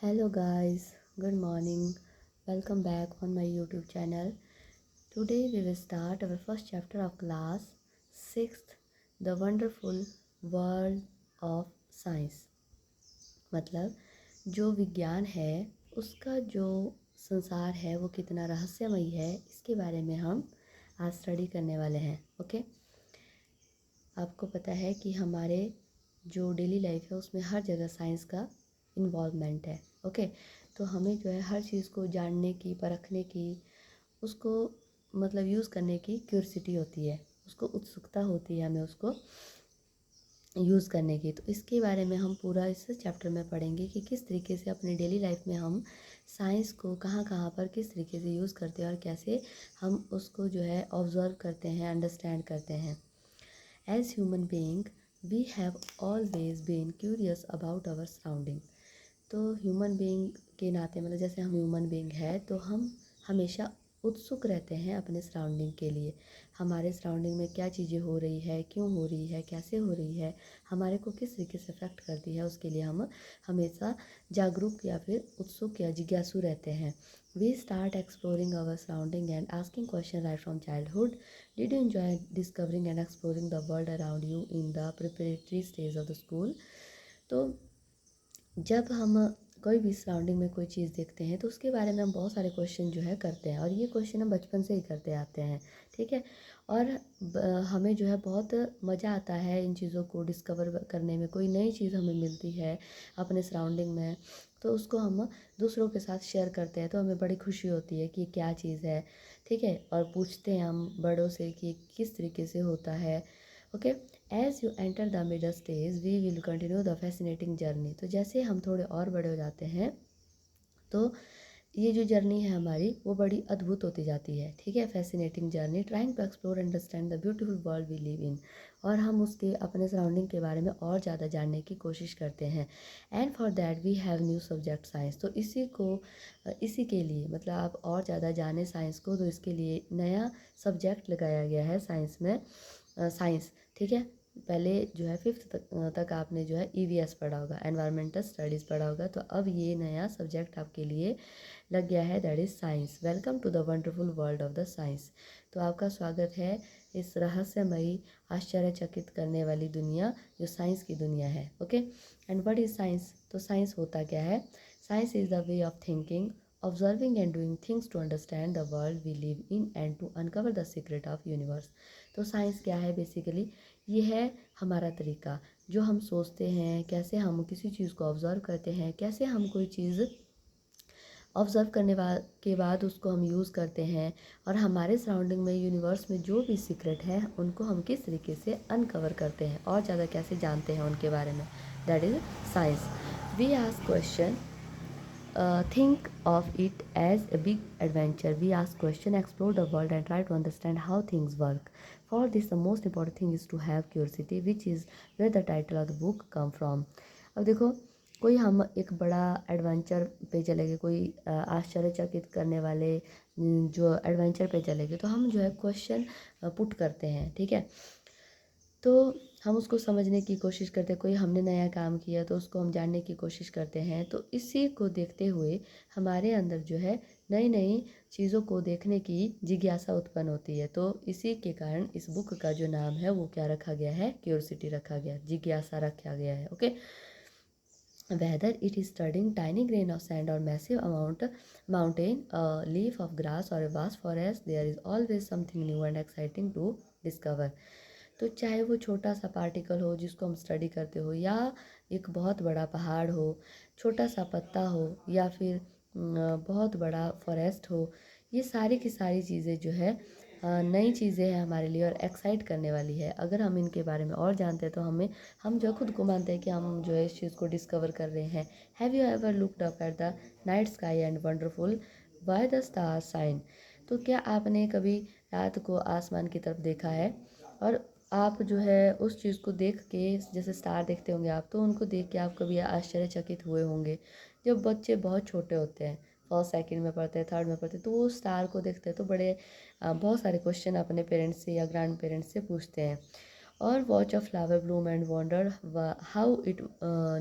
Hello guys, good morning. Welcome back on my YouTube channel. Today we will start our first chapter of class 6th, The Wonderful World of Science. मतलब जो विज्ञान है उसका जो संसार है वो कितना रहस्यमयी है, इसके बारे में हम आज स्टडी करने वाले हैं। ओके, आपको पता है कि हमारे जो डेली लाइफ है उसमें हर जगह साइंस का इन्वॉल्वमेंट है। ओके, तो हमें जो है हर चीज़ को जानने की, परखने की, उसको मतलब यूज़ करने की क्यूरियोसिटी होती है, उसको उत्सुकता होती है हमें उसको यूज़ करने की। तो इसके बारे में हम पूरा इस चैप्टर में पढ़ेंगे कि किस तरीके से अपने डेली लाइफ में हम साइंस को कहाँ कहाँ पर किस तरीके से यूज़ करते हैं और कैसे हम उसको जो है ऑब्ज़र्व करते हैं, अंडरस्टैंड करते हैं। As human being, we have always been curious about our surrounding. तो ह्यूमन बीइंग के नाते मतलब जैसे हम ह्यूमन बीइंग है तो हम हमेशा उत्सुक रहते हैं अपने सराउंडिंग के लिए। हमारे सराउंडिंग में क्या चीज़ें हो रही है, क्यों हो रही है, कैसे हो रही है, हमारे को किस तरीके से अफेक्ट करती है, उसके लिए हम हमेशा जागरूक या फिर उत्सुक या जिज्ञासु रहते हैं। We start exploring our surrounding and asking questions right from childhood. Did you enjoy discovering and exploring the world around you in the preparatory stage of the school? तो जब हम कोई भी सराउंडिंग में कोई चीज़ देखते हैं तो उसके बारे में हम बहुत सारे क्वेश्चन जो है करते हैं, और ये क्वेश्चन हम बचपन से ही करते आते हैं। ठीक है, और हमें जो है बहुत मज़ा आता है इन चीज़ों को डिस्कवर करने में। कोई नई चीज़ हमें मिलती है अपने सराउंडिंग में तो उसको हम दूसरों के साथ शेयर करते हैं, तो हमें बड़ी खुशी होती है कि क्या चीज़ है। ठीक है, और पूछते हैं हम बड़ों से कि किस तरीके से होता है। Okay, as you enter the middle stage we will continue the fascinating journey. तो जैसे हम थोड़े और बड़े हो जाते हैं तो ये जो जर्नी है हमारी वो बड़ी अद्भुत होती जाती है। ठीक है, fascinating journey, trying to explore understand the beautiful world we live in. और हम उसके अपने सराउंडिंग के बारे में और ज़्यादा जानने की कोशिश करते हैं। And for that we have new subject science. तो इसी के लिए मतलब आप और ज़्यादा जाने साइंस को, तो इसके लिए नया सब्जेक्ट लगाया गया है साइंस में, साइंस। ठीक है, पहले जो है फिफ्थ तक आपने जो है ईवीएस पढ़ा होगा, एनवायरमेंटल स्टडीज़ पढ़ा होगा, तो अब ये नया सब्जेक्ट आपके लिए लग गया है, that is science. Welcome to the wonderful world of the science. तो आपका स्वागत है इस रहस्यमयी, आश्चर्यचकित करने वाली दुनिया जो साइंस की दुनिया है। Okay, and what is science? तो साइंस होता क्या है? Science is the way of thinking, observing and doing things to understand the world we live in and to uncover the secret of universe. तो science क्या है? Basically ये है हमारा तरीका, जो हम सोचते हैं, कैसे हम किसी चीज़ को ऑब्ज़र्व करते हैं, कैसे हम कोई चीज़ ऑब्ज़र्व करने के बाद उसको हम यूज़ करते हैं, और हमारे सराउंडिंग में, यूनिवर्स में जो भी सीक्रेट है उनको हम किस तरीके से अनकवर करते हैं और ज़्यादा कैसे जानते हैं उनके बारे में, that is science. We ask question, think of it as a big adventure. We ask questions, explore the world and try to understand how things work. For this the most important thing is to have curiosity, which is where the title of the book come from. अब देखो, कोई हम एक बड़ा adventure पे चले गए, कोई आश्चर्यचकित करने वाले जो एडवेंचर पे चले गए, तो हम जो है क्वेश्चन पुट करते हैं। ठीक है, तो हम उसको समझने की कोशिश करते हैं। कोई हमने नया काम किया तो उसको हम जानने की कोशिश करते हैं। तो इसी को देखते हुए हमारे अंदर जो है नई नई चीज़ों को देखने की जिज्ञासा उत्पन्न होती है। तो इसी के कारण इस बुक का जो नाम है वो क्या रखा गया है? क्यूरियोसिटी रखा गया, जिज्ञासा रखा गया है। Okay, whether it is studying tiny grain of sand or massive mountain, a leaf of grass or a vast forest, there is always something new and exciting to discover. तो चाहे वो छोटा सा पार्टिकल हो जिसको हम स्टडी करते हो, या एक बहुत बड़ा पहाड़ हो, छोटा सा पत्ता हो, या फिर बहुत बड़ा फॉरेस्ट हो, ये सारी की सारी चीज़ें जो है नई चीज़ें हैं हमारे लिए और एक्साइट करने वाली है। अगर हम इनके बारे में और जानते हैं तो हम जो खुद को मानते हैं कि हम जो है इस चीज़ को डिस्कवर कर रहे हैं। Have you ever looked up at the night sky and wonderful why the star shine? तो क्या आपने कभी रात को आसमान की तरफ देखा है, और आप जो है उस चीज़ को देख के, जैसे स्टार देखते होंगे आप, तो उनको देख के आप कभी आश्चर्यचकित हुए होंगे। जब बच्चे बहुत छोटे होते हैं, फर्स्ट सेकंड में पढ़ते हैं, थर्ड में पढ़ते हैं, तो वो स्टार को देखते हैं तो बड़े बहुत सारे क्वेश्चन अपने पेरेंट्स से या ग्रैंड पेरेंट्स से पूछते हैं। और watch a flower bloom and wonder how it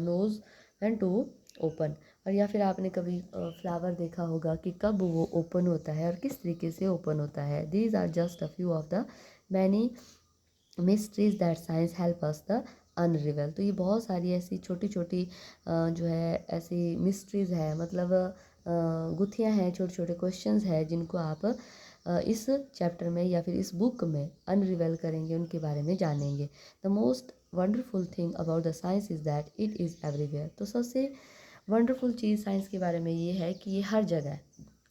knows when to open. और या फिर आपने कभी फ्लावर देखा होगा कि कब वो ओपन होता है और किस तरीके से ओपन होता है। These are just a few of the many mysteries that science help us the unravel. तो ये बहुत सारी ऐसी छोटी छोटी जो है ऐसी मिस्ट्रीज़ है, मतलब गुत्थियाँ हैं, छोटे छोटे क्वेश्चंस है जिनको आप इस चैप्टर में या फिर इस बुक में अनरिवेल करेंगे, उनके बारे में जानेंगे। The most wonderful thing about the science is that it is everywhere. तो सबसे वंडरफुल चीज़ साइंस के बारे में ये है कि ये हर जगह है।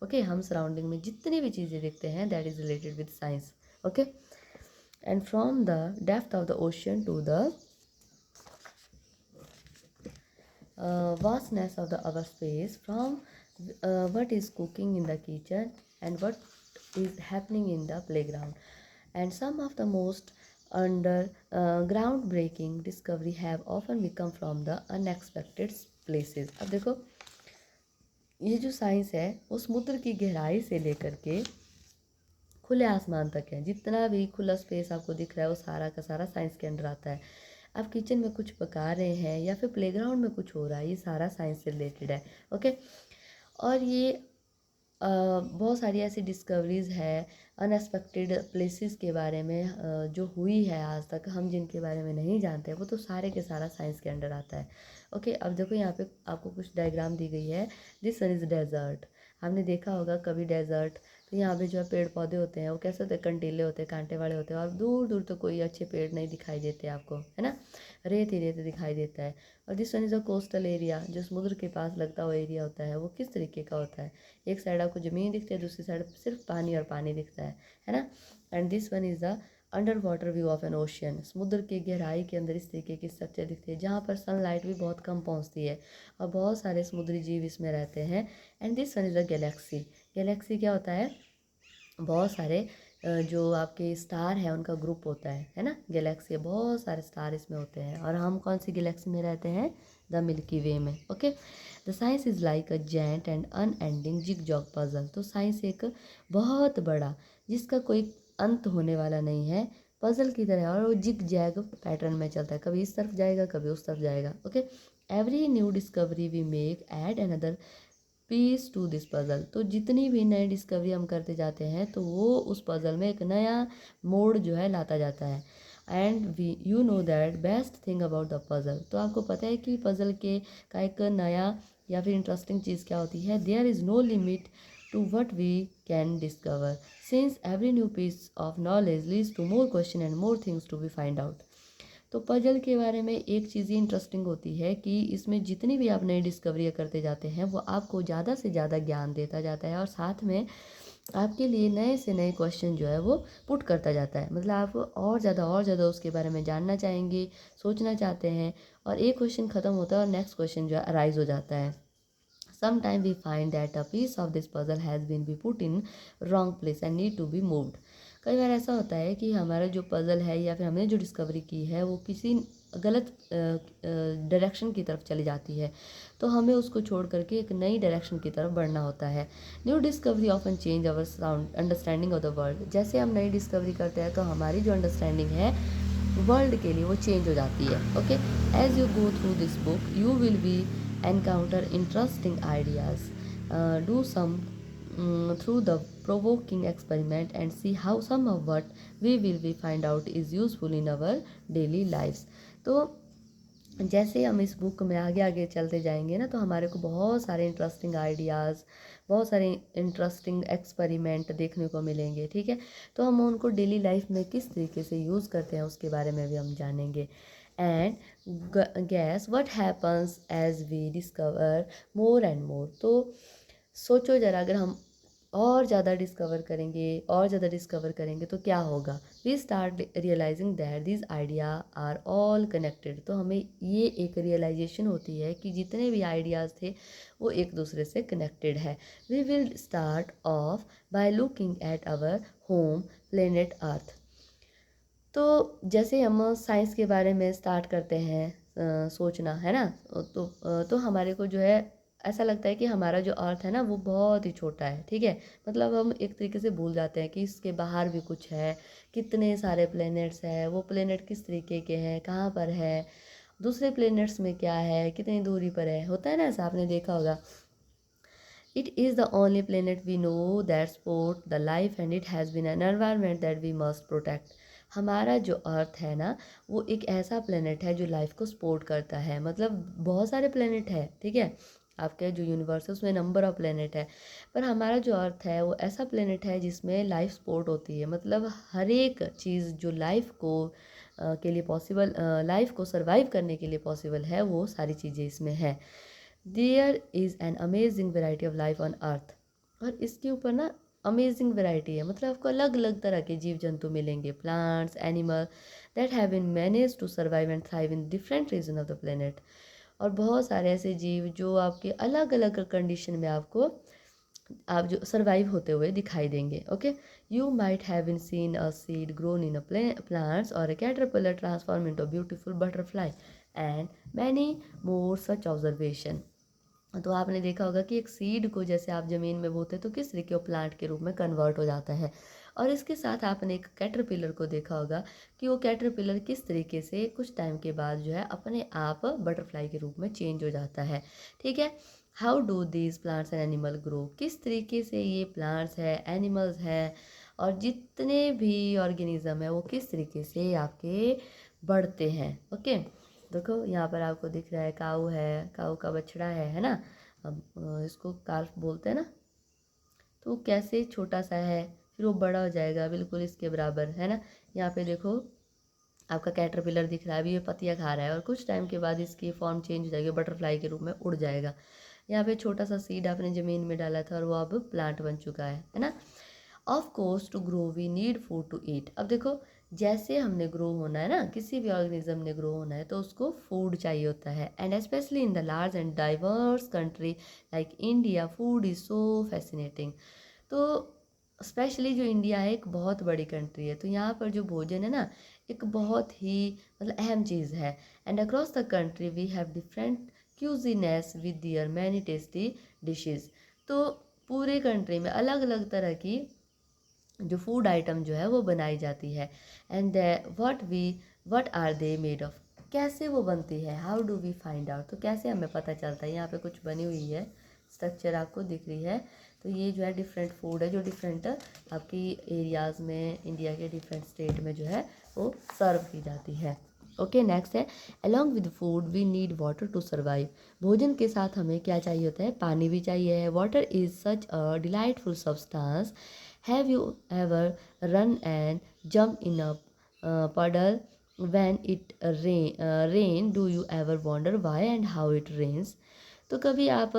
ओके, हम सराउंडिंग में जितनी भी चीज़ें देखते हैं that is related with science. Okay, and from the depth of the ocean to the vastness of the our space, from what is cooking in the kitchen and what is happening in the playground, and some of the most under groundbreaking discovery have often become from the unexpected places। अब देखो, ये जो science है वो समुद्र की गहराई से लेकर के खुले आसमान तक है। जितना भी खुला स्पेस आपको दिख रहा है वो सारा का सारा साइंस के अंडर आता है। आप किचन में कुछ पका रहे हैं या फिर प्लेग्राउंड में कुछ हो रहा है, ये सारा साइंस से रिलेटेड है। ओके, और ये बहुत सारी ऐसी डिस्कवरीज़ है अनएक्सपेक्टेड प्लेसेस के बारे में जो हुई है आज तक, हम जिनके बारे में नहीं जानते, वो तो सारे के सारा साइंस के अंडर आता है। ओके, अब देखो यहाँ पे आपको कुछ डायग्राम दी गई है। This one is desert. हमने देखा होगा कभी डेजर्ट, तो यहाँ पे जो है पेड़ पौधे होते हैं वो कैसे होते हैं, कंटीले होते हैं, कांटे वाले होते हैं, और दूर दूर तो कोई अच्छे पेड़ नहीं दिखाई देते आपको, है ना, रेत ही रेत दिखाई देता है। और this one is a coastal area, जो समुद्र के पास लगता हुआ एरिया होता है, वो किस तरीके का होता है, एक साइड आपको ज़मीन दिखती है, दूसरी साइड सिर्फ पानी और पानी दिखता है ना। And this one is the under water view of N ocean. समुद्र की गहराई के अंदर इस तरीके की स्ट्रक्चर दिखती है जहाँ पर सनलाइट भी बहुत कम पहुँचती है और बहुत सारे समुद्री जीव इसमें रहते हैं। And this one is a Galaxy. Galaxy क्या होता है, बहुत सारे जो आपके स्टार है उनका ग्रुप होता है ना। गैलेक्सी, बहुत सारे स्टार इसमें होते हैं, और हम कौन सी गैलेक्सी में रहते हैं, द मिल्की वे में। Okay, the science is like a giant and unending jigsaw puzzle. तो साइंस एक बहुत बड़ा, जिसका कोई अंत होने वाला नहीं है, पजल की तरह, और वो जिग जैग पैटर्न में चलता है, कभी इस तरफ जाएगा कभी उस तरफ जाएगा। Okay, every new discovery we make add another piece to this puzzle. तो जितनी भी नई डिस्कवरी हम करते जाते हैं तो वो उस पज़ल में एक नया मोड़ जो है लाता जाता है। And we you know that best thing about the puzzle. तो आपको पता है कि पज़ल के का एक नया या फिर इंटरेस्टिंग चीज़ क्या होती है, there is no limit to what we can discover since every new piece of knowledge leads to more question and more things to be find out. तो पजल के बारे में एक चीज़ ये इंटरेस्टिंग होती है कि इसमें जितनी भी आप नई डिस्कवरियाँ करते जाते हैं वो आपको ज़्यादा से ज़्यादा ज्ञान देता जाता है, और साथ में आपके लिए नए से नए क्वेश्चन जो है वो पुट करता जाता है। मतलब आप और ज़्यादा उसके बारे में जानना चाहेंगे, सोचना चाहते हैं, और एक क्वेश्चन ख़त्म होता है और नेक्स्ट क्वेश्चन जो है अराइज हो जाता है। Sometimes we find that a piece of this puzzle has been be put in wrong place and need to be moved। कई बार ऐसा होता है कि हमारा जो पज़ल है या फिर हमने जो डिस्कवरी की है वो किसी गलत डायरेक्शन की तरफ चली जाती है, तो हमें उसको छोड़ करके एक नई डायरेक्शन की तरफ बढ़ना होता है। New discovery often change our sound understanding of the world. जैसे हम नई डिस्कवरी करते हैं तो हमारी जो अंडरस्टैंडिंग है वर्ल्ड के लिए वो चेंज हो जाती है। Okay, as you go through this book you will be encounter interesting ideas, do some through the provoking experiment and see how some of what we will be find out is useful in our daily lives। तो जैसे हम इस book में आगे आगे चलते जाएंगे ना, तो हमारे को बहुत सारे इंटरेस्टिंग आइडियाज़, बहुत सारे इंटरेस्टिंग एक्सपेरिमेंट देखने को मिलेंगे। ठीक है, तो हम उनको डेली लाइफ में किस तरीके से यूज़ करते हैं उसके बारे में भी हम जानेंगे। And guess what happens as we discover more and more. तो सोचो ज़रा, अगर हम और ज़्यादा डिस्कवर करेंगे तो क्या होगा। We start realising that this idea are all connected. तो हमें ये एक रियलाइजेशन होती है कि जितने भी आइडियाज़ थे वो एक दूसरे से कनेक्टेड है। We will start off by looking at our home planet earth. तो जैसे हम साइंस के बारे में स्टार्ट करते हैं सोचना, है ना, तो हमारे को जो है ऐसा लगता है कि हमारा जो अर्थ है ना वो बहुत ही छोटा है। ठीक है, मतलब हम एक तरीके से भूल जाते हैं कि इसके बाहर भी कुछ है, कितने सारे प्लेनेट्स हैं, वो प्लेनेट किस तरीके के हैं, कहाँ पर है, दूसरे प्लेनेट्स में क्या है, कितनी दूरी पर है, होता है ना ऐसा, आपने देखा होगा। It is the only planet we know that support the life and it has been an environment that we must protect. हमारा जो अर्थ है ना, वो एक ऐसा प्लेनेट है जो लाइफ को सपोर्ट करता है। मतलब बहुत सारे प्लेनेट है, ठीक है, आपके जो यूनिवर्स है उसमें नंबर ऑफ प्लेनेट है, पर हमारा जो अर्थ है वो ऐसा प्लेनेट है जिसमें लाइफ सपोर्ट होती है। मतलब हर एक चीज़ जो लाइफ को के लिए पॉसिबल, लाइफ को सरवाइव करने के लिए पॉसिबल है, वो सारी चीज़ें इसमें है। There is an amazing variety of life on earth. और इसके ऊपर ना अमेजिंग वेराइटी है, मतलब आपको अलग अलग तरह के जीव जंतु मिलेंगे, plants, animal that have been manage to survive and thrive in different region of the planet. और बहुत सारे ऐसे जीव जो आपके अलग अलग कंडीशन में आपको आप जो सर्वाइव होते हुए दिखाई देंगे। Okay, you might have been seen a seed grown in a plants और a caterpillar transform into a beautiful butterfly and many more such observation. तो आपने देखा होगा कि एक सीड को जैसे आप ज़मीन में बोते तो किस तरीके वो प्लांट के रूप में कन्वर्ट हो जाता है। और इसके साथ आपने एक कैटरपिलर को देखा होगा कि वो कैटरपिलर किस तरीके से कुछ टाइम के बाद जो है अपने आप बटरफ्लाई के रूप में चेंज हो जाता है। ठीक है, how do these plants and animal grow, किस तरीके से ये प्लांट्स है, एनिमल्स है और जितने भी ऑर्गेनिज्म है वो किस तरीके से आपके बढ़ते हैं। ओके, देखो यहाँ पर आपको दिख रहा है काऊ है, काऊ का बछड़ा है ना। अब इसको काल्फ बोलते हैं ना। तो कैसे छोटा सा है, फिर वो बड़ा हो जाएगा बिल्कुल इसके बराबर, है ना। यहाँ पे देखो आपका कैटरपिलर दिख रहा है, अभी ये पत्तियाँ खा रहा है और कुछ टाइम के बाद इसकी फॉर्म चेंज हो जाएगी, बटरफ्लाई के रूप में उड़ जाएगा। यहाँ पे छोटा सा सीड आपने ज़मीन में डाला था और वो अब प्लांट बन चुका है ना। Of course to grow we need food to eat. अब देखो जैसे हमने ग्रो होना है ना, किसी भी ऑर्गेनिज्म ने ग्रो होना है तो उसको फूड चाहिए होता है। And specially in the large and diverse country like India food is so fascinating. तो स्पेशली जो इंडिया है एक बहुत बड़ी कंट्री है, तो यहाँ पर जो भोजन है ना एक बहुत ही मतलब अहम चीज़ है। And across the country we have different cuisines with their many tasty dishes. तो पूरे कंट्री में अलग अलग तरह की जो फूड आइटम जो है वो बनाई जाती है। And what are they made of, कैसे वो बनती है, how do we find out, तो कैसे हमें पता चलता है। यहाँ पे कुछ बनी हुई है स्ट्रक्चर आपको दिख रही है, तो ये जो है डिफरेंट फूड है जो डिफरेंट आपकी एरियाज़ में इंडिया के डिफरेंट स्टेट में जो है वो सर्व की जाती है। ओके, नेक्स्ट है along with food we need water to survive. भोजन के साथ हमें क्या चाहिए होता है, पानी भी चाहिए है। Water is such a delightful substance. Have you ever run and jump in a puddle when it rain? Do you ever wonder why and how it rains? तो कभी आप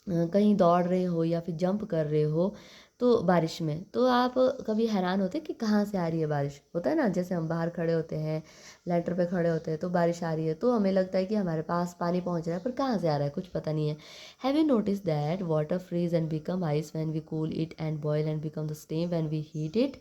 कहीं दौड़ रहे हो या फिर जंप कर रहे हो तो बारिश में, तो आप कभी हैरान होते कि कहाँ से आ रही है बारिश। होता है ना, जैसे हम बाहर खड़े होते हैं, लेटर पे खड़े होते हैं तो बारिश आ रही है तो हमें लगता है कि हमारे पास पानी पहुँच रहा है, पर कहाँ से आ रहा है कुछ पता नहीं है। Have you notice that water freeze and become ice when we cool it and boil and become the steam when we heat it.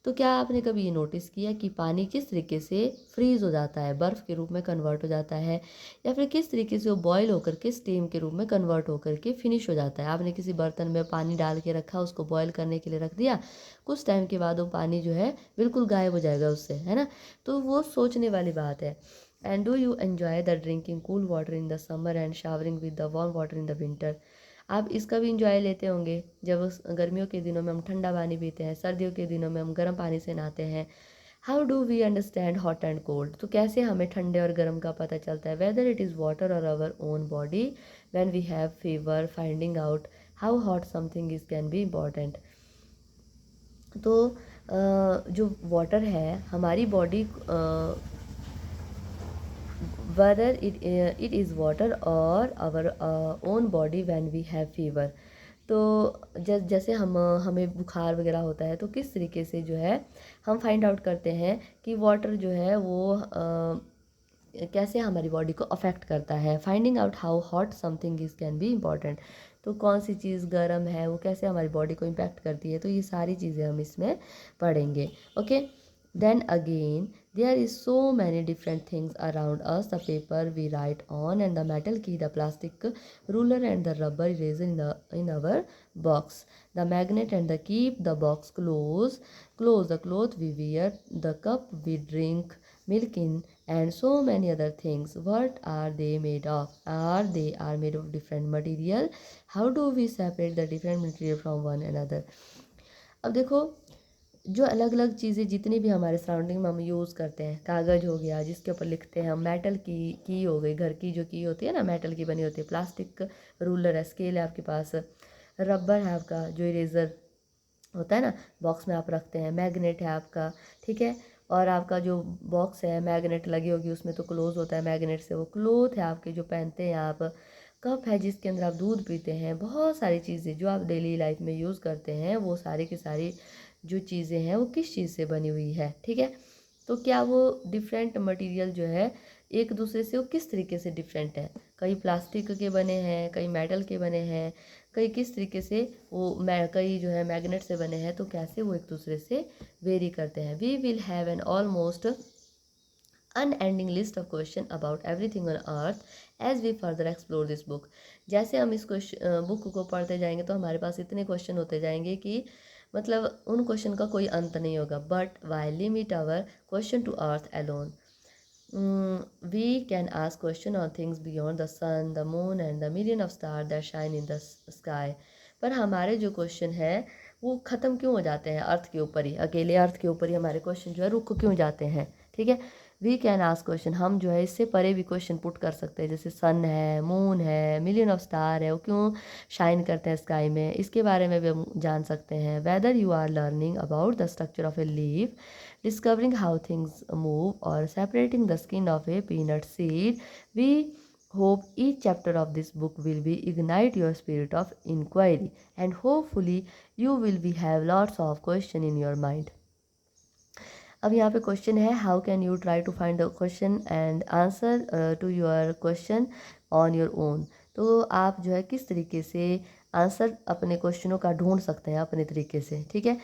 तो क्या आपने कभी ये नोटिस किया कि पानी किस तरीके से फ्रीज़ हो जाता है, बर्फ़ के रूप में कन्वर्ट हो जाता है, या फिर किस तरीके से वो बॉयल होकर के स्टीम के रूप में कन्वर्ट होकर के फिनिश हो जाता है। आपने किसी बर्तन में पानी डाल के रखा, उसको बॉयल करने के लिए रख दिया, कुछ टाइम के बाद वो पानी जो है बिल्कुल गायब हो जाएगा उससे, है ना। तो वो सोचने वाली बात है। And do you enjoy the drinking cool water in the summer and showering with the warm water in the winter. आप इसका भी इंजॉय लेते होंगे जब गर्मियों के दिनों में हम ठंडा पानी पीते हैं, सर्दियों के दिनों में हम गर्म पानी से नहाते हैं। How do we understand hot and cold, तो कैसे हमें ठंडे और गर्म का पता चलता है। वेदर इट इज़ वाटर और our own body when we have fever, finding out how hot something is can be important. तो जो वाटर है हमारी body, whether it is water or our own body when we have fever। तो जैसे हमें बुखार वगैरह होता है तो किस तरीके से जो है हम फाइंड आउट करते हैं कि वाटर जो है वो कैसे हमारी बॉडी को अफेक्ट करता है। Finding out how hot something is can be important, तो कौन सी चीज़ गर्म है वो कैसे हमारी बॉडी को इम्पैक्ट करती है, तो ये सारी चीज़ें हम इसमें पढ़ेंगे। Okay, then again there is so many different things around us, the paper we write on and the metal key, the plastic ruler and the rubber eraser in our box, the magnet and the keep the box close, the cloth we wear, the cup we drink milking, and so many other things. What are they made of? Are made of different material? How do we separate the different material from one another? अब देखो, जो अलग अलग चीज़ें जितनी भी हमारे surrounding में हम यूज़ करते हैं, कागज़ हो गया जिसके ऊपर लिखते हैं हम, मेटल की हो गई, घर की जो की होती है ना मेटल की बनी होती है, प्लास्टिक रूलर है, स्केल है आपके पास, रबर है आपका जो इरेज़र होता है ना बॉक्स में आप रखते हैं, मैग्नेट है आपका, ठीक है, और आपका जो बॉक्स है मैग्नेट लगी होगी उसमें तो क्लोज होता है मैग्नेट से, वो क्लोथ है आपके जो पहनते हैं आप, कप है जिसके अंदर आप दूध पीते हैं, बहुत सारी चीज़ें जो आप डेली लाइफ में यूज़ करते हैं, वो सारी की सारी जो चीज़ें हैं वो किस चीज़ से बनी हुई है, ठीक है। तो क्या वो डिफरेंट मटेरियल जो है एक दूसरे से वो किस तरीके से डिफरेंट है? कई प्लास्टिक के बने हैं, कई मेटल के बने हैं, कई किस तरीके से कई जो है मैग्नेट से बने हैं, तो कैसे वो एक दूसरे से वेरी करते हैं। We will have an almost unending list of question about everything on earth as we further explore this book। जैसे हम इस बुक को पढ़ते जाएंगे तो हमारे पास इतने क्वेश्चन होते जाएंगे कि मतलब उन क्वेश्चन का कोई अंत नहीं होगा। But why limit our question to earth alone, we can ask question on things beyond the sun, the moon and the million of stars that shine in the sky। पर हमारे जो क्वेश्चन है वो ख़त्म क्यों हो जाते हैं अर्थ के ऊपर ही, अकेले अर्थ के ऊपर ही हमारे क्वेश्चन जो है रुक क्यों जाते हैं, ठीक है। वी कैन आस्क क्वेश्चन, हम जो है इससे परे भी क्वेश्चन पुट कर सकते हैं, जैसे सन है, मून है, मिलियन ऑफ स्टार है, वो क्यों शाइन करते हैं स्काई में, इसके बारे में भी हम जान सकते हैं। Whether you are learning about the structure of a leaf, discovering how things move, or separating the skin of a peanut seed, we hope each chapter of this book will be ignite your spirit of inquiry, and hopefully you will be have lots of question in your mind। अब यहाँ पे question है, how can you try to find the question and answer to your question on your own. तो आप जो है किस तरीके से आंसर अपने क्वेश्चनों का ढूंढ सकते हैं अपने तरीके से, ठीक है।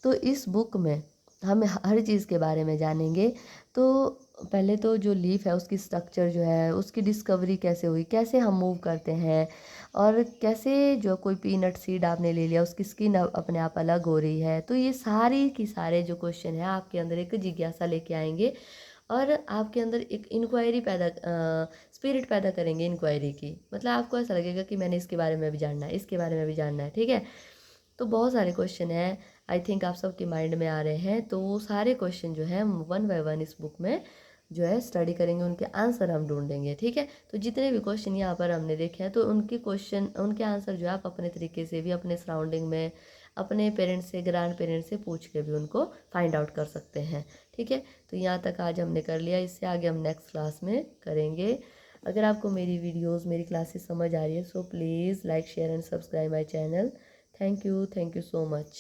तो इस बुक में हम हर चीज़ के बारे में जानेंगे। तो पहले तो जो लीफ है उसकी स्ट्रक्चर जो है उसकी डिस्कवरी कैसे हुई, कैसे हम मूव करते हैं, और कैसे जो कोई पीनट सीड आपने ले लिया उसकी स्किन अपने आप अलग हो रही है। तो ये सारी की सारे जो क्वेश्चन है आपके अंदर एक जिज्ञासा लेके आएंगे और आपके अंदर एक इंक्वायरी स्पिरिट पैदा करेंगे इंक्वायरी की। मतलब आपको ऐसा लगेगा कि मैंने इसके बारे में भी जानना है, इसके बारे में भी जानना है, ठीक है। तो बहुत सारे क्वेश्चन हैं, आई थिंक आप सबके माइंड में आ रहे हैं। तो वो सारे क्वेश्चन जो है वन बाय वन इस बुक में जो है स्टडी करेंगे, उनके आंसर हम ढूंढेंगे, ठीक है। तो जितने भी क्वेश्चन यहाँ पर हमने देखे हैं तो उनके क्वेश्चन उनके आंसर जो है आप अपने तरीके से भी अपने सराउंडिंग में अपने पेरेंट्स से, ग्रैंड पेरेंट्स से पूछ के भी उनको फाइंड आउट कर सकते हैं, ठीक है। तो यहाँ तक आज हमने कर लिया, इससे आगे हम नेक्स्ट क्लास में करेंगे। अगर आपको मेरी वीडियोज़, मेरी क्लासेस समझ आ रही है, so please like, share and subscribe my channel. Thank you so much।